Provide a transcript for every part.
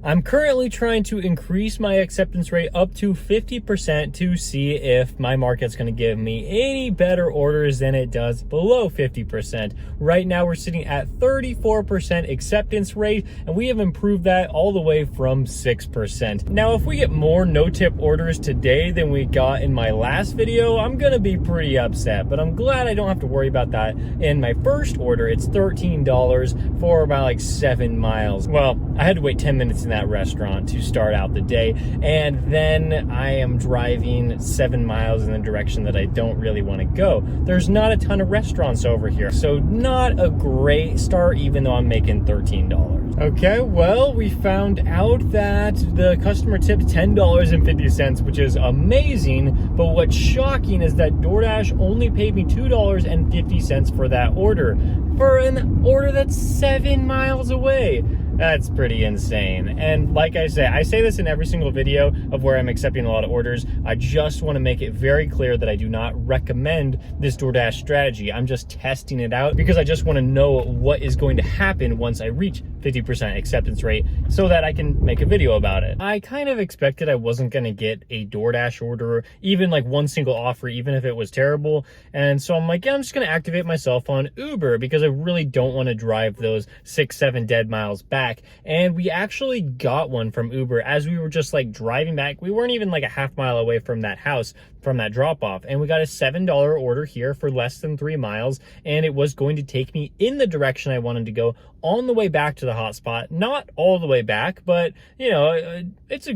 I'm currently trying to increase my acceptance rate up to 50% to see if my market's going to give me any better orders than it does below 50%. Right now we're sitting at 34% acceptance rate, and we have improved that all the way from 6%. Now, if we get more no-tip orders today than we got in my last video, I'm going to be pretty upset, but I'm glad I don't have to worry about that. In my first order, it's $13 for about like 7 miles. Well, I had to wait 10 minutes in that restaurant to start out the day, and then I am driving 7 miles in the direction that I don't really want to go. There's not a ton of restaurants over here, so not a great start, even though I'm making $13. Okay, well, we found out that the customer tipped $10.50, which is amazing, but what's shocking is that DoorDash only paid me $2.50 for that order, for an order that's 7 miles away. That's pretty insane. And like I say this in every single video of where I'm accepting a lot of orders. I just want to make it very clear that I do not recommend this DoorDash strategy. I'm just testing it out because I just want to know what is going to happen once I reach 50% acceptance rate so that I can make a video about it. I kind of expected I wasn't going to get a DoorDash order, even like one single offer, even if it was terrible. And so I'm like, yeah, I'm just going to activate myself on Uber because I really don't want to drive those 6-7 dead miles back. And we actually got one from Uber as we were just like driving back. We weren't even like a half mile away from that house, from that drop off, and we got a $7 order here for less than 3 miles, and it was going to take me in the direction I wanted to go on the way back to the hotspot. Not all the way back, but you know, it's a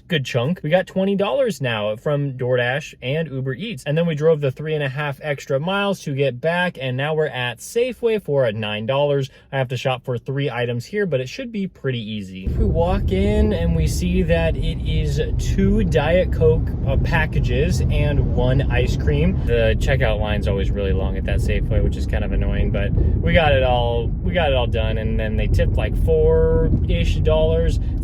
good chunk. We got $20 now from DoorDash and Uber Eats, and then we drove the 3.5 extra miles to get back, and now we're at Safeway for $9. I have to shop for 3 items here, but it should be pretty easy. We walk in and we see that it is 2 Diet Coke packages and 1 ice cream. The checkout line's always really long at that Safeway, which is kind of annoying, but we got it all done, and then they tipped like $4-ish.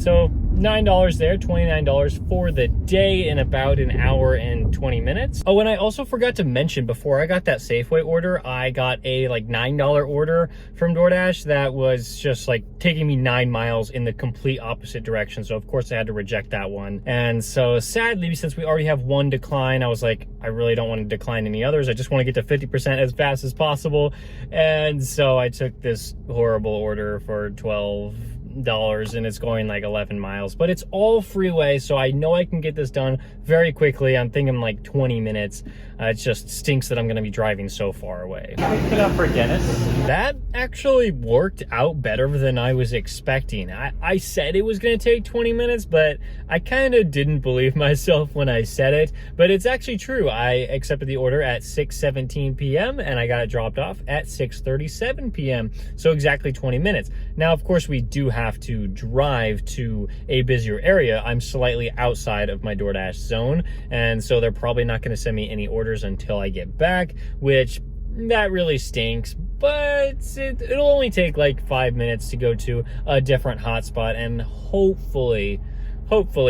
So $9 there, $29 for the day in about an hour and 20 minutes. Oh, and I also forgot to mention, before I got that Safeway order, I got a like $9 order from DoorDash that was just like taking me 9 miles in the complete opposite direction. So of course I had to reject that one. And so sadly, since we already have 1 decline, I was like, I really don't want to decline any others. I just want to get to 50% as fast as possible. And so I took this horrible order for $12, and it's going like 11 miles, but it's all freeway, so I know I can get this done very quickly. I'm thinking like 20 minutes. It just stinks that I'm going to be driving so far away. Pick it up for Dennis. That actually worked out better than I was expecting. I said it was going to take 20 minutes, but I kind of didn't believe myself when I said it, but it's actually true. I accepted the order at 6:17 p.m. and I got it dropped off at 6:37 p.m. So exactly 20 minutes. Now, of course, we do have to drive to a busier area. I'm slightly outside of my DoorDash zone, and so they're probably not going to send me any orders until I get back, which that really stinks. But it'll only take like 5 minutes to go to a different hotspot, and hopefully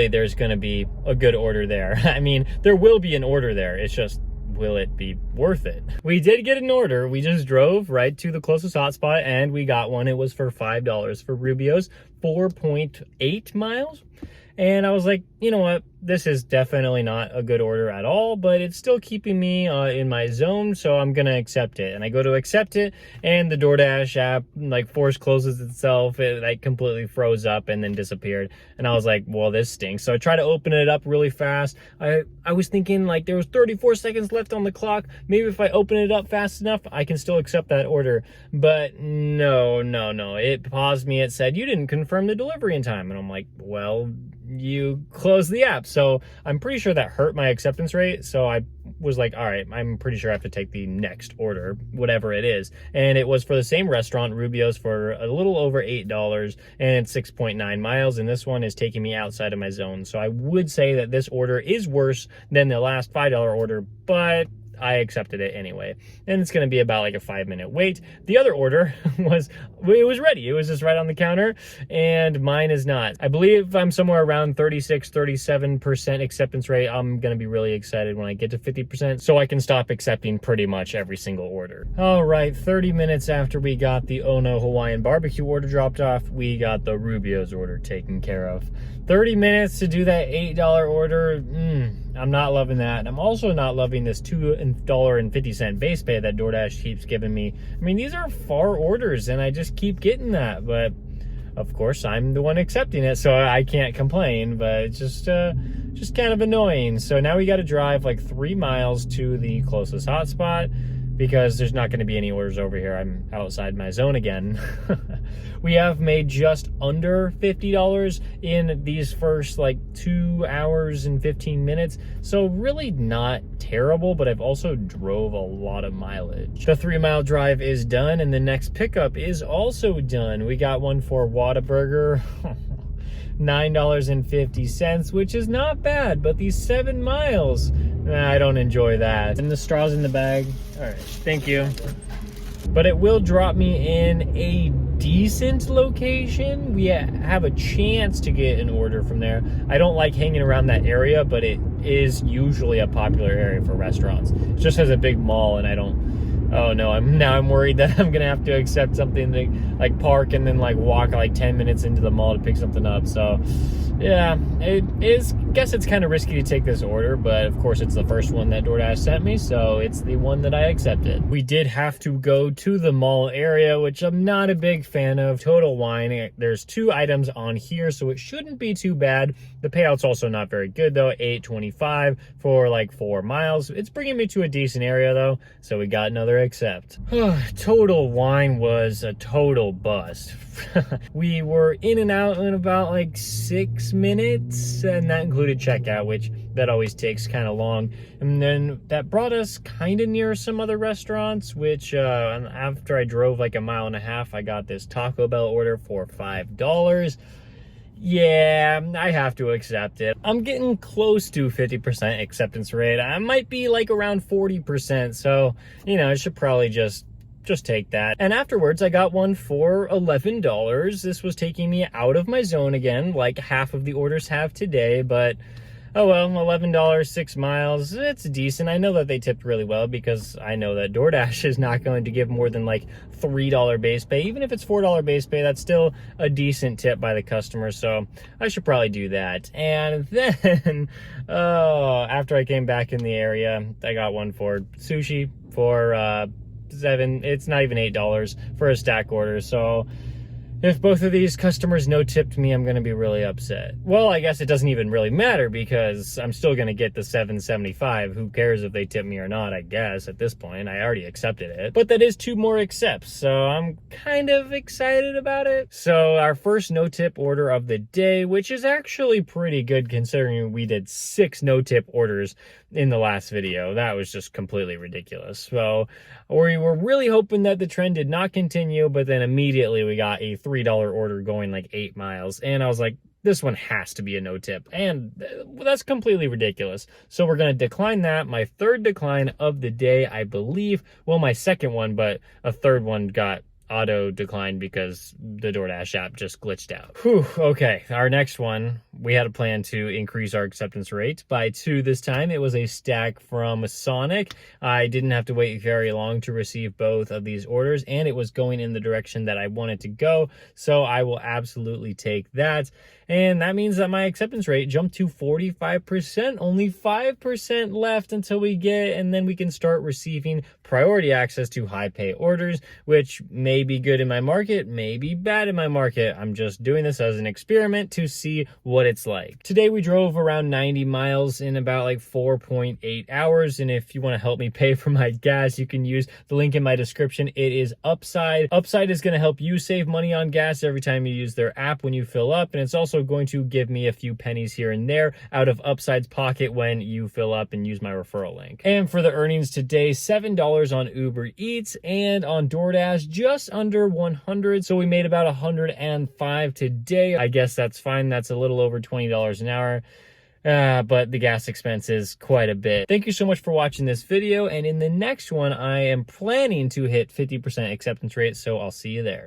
there's going to be a good order there. I mean, there will be an order there. It's just, will it be worth it? We did get an order. We just drove right to the closest hotspot and we got one. It was for $5 for Rubio's, 4.8 miles. And I was like, you know what? This is definitely not a good order at all, but it's still keeping me in my zone, so I'm gonna accept it. And I go to accept it, and the DoorDash app like force closes itself. It like completely froze up and then disappeared. And I was like, well, this stinks. So I try to open it up really fast. I was thinking like there was 34 seconds left on the clock. Maybe if I open it up fast enough, I can still accept that order. But no. It paused me. It said, you didn't confirm the delivery in time. And I'm like, well, you closed the app. So I'm pretty sure that hurt my acceptance rate. So I was like, all right, I'm pretty sure I have to take the next order, whatever it is. And it was for the same restaurant, Rubio's, for a little over $8 and 6.9 miles. And this one is taking me outside of my zone. So I would say that this order is worse than the last $5 order, but I accepted it anyway. And it's going to be about like a 5-minute wait. The other order it was ready. It was just right on the counter, and mine is not. I believe I'm somewhere around 36-37% acceptance rate. I'm going to be really excited when I get to 50%, so I can stop accepting pretty much every single order. All right, 30 minutes after we got the Ono Hawaiian barbecue order dropped off, we got the Rubio's order taken care of. 30 minutes to do that $8 order. I'm not loving that. I'm also not loving this $2.50 base pay that DoorDash keeps giving me. I mean, these are far orders and I just keep getting that, but of course I'm the one accepting it, so I can't complain, but it's just kind of annoying. So now we got to drive like 3 miles to the closest hotspot because there's not going to be any orders over here. I'm outside my zone again. We have made just under $50 in these first like 2 hours and 15 minutes. So really not terrible, but I've also drove a lot of mileage. The 3-mile drive is done and the next pickup is also done. We got one for Whataburger. $9.50, which is not bad, but these 7 miles, I don't enjoy that. And the straw's in the bag. All right, thank you. But it will drop me in a decent location. We have a chance to get an order from there. I don't like hanging around that area, but it is usually a popular area for restaurants. It just has a big mall, and I don't. Oh no, I'm worried that I'm gonna have to accept something to like park and then like walk like 10 minutes into the mall to pick something up. So yeah, guess it's kind of risky to take this order, but of course it's the first one that DoorDash sent me, so it's the one that I accepted. We did have to go to the mall area, which I'm not a big fan of. Total Wine, there's 2 items on here, so it shouldn't be too bad. The payout's also not very good though, $8.25 for like 4 miles. It's bringing me to a decent area though, so we got another accept. Total Wine was a total bust. We were in and out in about like 6 minutes, and that included checkout, which that always takes kind of long. And then that brought us kind of near some other restaurants, which after I drove like 1.5 miles, I got this Taco Bell order for $5. Yeah, I have to accept it. I'm getting close to 50% acceptance rate. I might be like around 40%, so you know, I should probably just take that. And afterwards I got one for $11. This was taking me out of my zone again, like half of the orders have today, but oh well, $11, 6 miles, it's decent. I know that they tipped really well because I know that DoorDash is not going to give more than like $3 base pay. Even if it's $4 base pay, that's still a decent tip by the customer, so I should probably do that. And then, after I came back in the area, I got one for sushi for it's not even $8 for a stack order, so if both of these customers no-tipped me, I'm going to be really upset. Well, I guess it doesn't even really matter because I'm still going to get the $7.75. Who cares if they tip me or not, I guess, at this point. I already accepted it. But that is 2 more accepts, so I'm kind of excited about it. So our first no-tip order of the day, which is actually pretty good considering we did 6 no-tip orders in the last video. That was just completely ridiculous. So we were really hoping that the trend did not continue, but then immediately we got a $3 order going like 8 miles. And I was like, this one has to be a no tip. And that's completely ridiculous. So we're going to decline that. My 3rd decline of the day, I believe. Well, my 2nd one, but a 3rd one got auto declined because the DoorDash app just glitched out. Whew, okay, our next one, we had a plan to increase our acceptance rate by 2 this time. It was a stack from Sonic. I didn't have to wait very long to receive both of these orders, and it was going in the direction that I wanted to go, so I will absolutely take that. And that means that my acceptance rate jumped to 45%, only 5% left until we get, and then we can start receiving priority access to high pay orders, which may be good in my market, may be bad in my market. I'm just doing this as an experiment to see what it's like. Today we drove around 90 miles in about like 4.8 hours. And if you want to help me pay for my gas, you can use the link in my description. It is Upside. Upside is going to help you save money on gas every time you use their app when you fill up. And it's also going to give me a few pennies here and there out of Upside's pocket when you fill up and use my referral link. And for the earnings today, $7 on Uber Eats, and on DoorDash just under 100. So we made about 105 today. I guess that's fine. That's a little over $20 an hour. but the gas expense is quite a bit. Thank you so much for watching this video, and in the next one, I am planning to hit 50% acceptance rate, so I'll see you there.